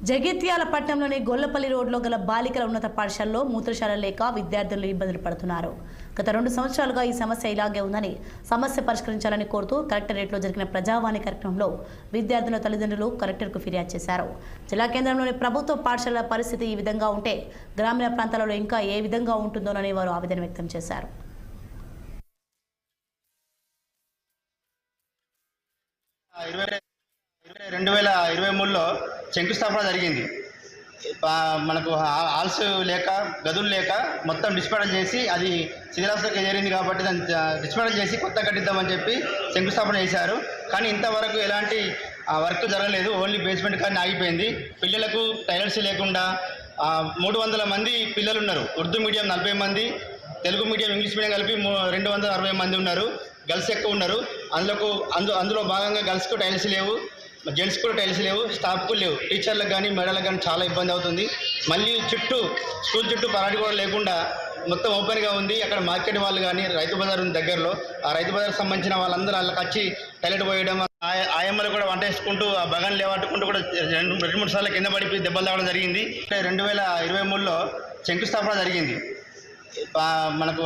జగిత్యాల పట్టణంలోని గొల్లపల్లి రోడ్లో గల బాలికల ఉన్నత పాఠశాలలో మూత్రశాల లేక విద్యార్థులు ఇబ్బందులు పడుతున్నారు. గత 2 సంవత్సరాలుగా ఈ సమస్య ఇలాగే ఉందని సమస్య పరిష్కరించాలని కోరుతూ కలెక్టరేట్లో జరిగిన ప్రజావాణి కార్యక్రమంలో విద్యార్థుల తల్లిదండ్రులు కలెక్టర్కు ఫిర్యాదు చేశారు. జిల్లా కేంద్రంలోని ప్రభుత్వ పాఠశాలల పరిస్థితి ఈ విధంగా ఉంటే గ్రామీణ ప్రాంతాలలో ఇంకా ఏ విధంగా ఉంటుందోనని వారు ఆవేదన వ్యక్తం చేశారు. రెండు 2023లో శంకుస్థాపన జరిగింది. మనకు హాల్స్ లేక గదులు లేక మొత్తం డిస్మాంటిల్ చేసి అది శిథిలావస్థకి చేరింది కాబట్టి దాన్ని డిస్మాంటిల్ చేసి కొత్త కట్టిద్దామని చెప్పి శంకుస్థాపన చేశారు. కానీ ఇంతవరకు ఎలాంటి వర్క్ జరగలేదు. ఓన్లీ బేస్మెంట్ కానీ ఆగిపోయింది. పిల్లలకు టైలర్స్ లేకుండా 300 మంది పిల్లలు ఉన్నారు. ఉర్దూ మీడియం 40 మంది, తెలుగు మీడియం ఇంగ్లీష్ మీడియం కలిపి 260 మంది ఉన్నారు. గర్ల్స్ ఎక్కువ ఉన్నారు. అందులో భాగంగా గర్ల్స్కు టైల్స్ లేవు, జెంట్స్ కూడా టైల్స్ లేవు, స్టాఫ్కు లేవు. టీచర్లకు కానీ మేడలకు కానీ చాలా ఇబ్బంది అవుతుంది. మళ్ళీ స్కూల్ చుట్టూ పరాటి కూడా లేకుండా మొత్తం ఓపెన్గా ఉంది. అక్కడ మార్కెట్ వాళ్ళు కానీ రైతు బజార్ ఉంది దగ్గరలో. ఆ రైతు బజార్కి సంబంధించిన వాళ్ళందరూ వాళ్ళకి వచ్చి టాయిలెట్ పోయడం, ఆయమ్మలు కూడా వంట వేసుకుంటూ ఆ బగాన్ లేవట్టుకుంటూ కూడా 2-3 సార్లు కింద పడిపోయి దెబ్బలు తాగడం జరిగింది. 2023లో శంకుస్థాపన జరిగింది. మనకు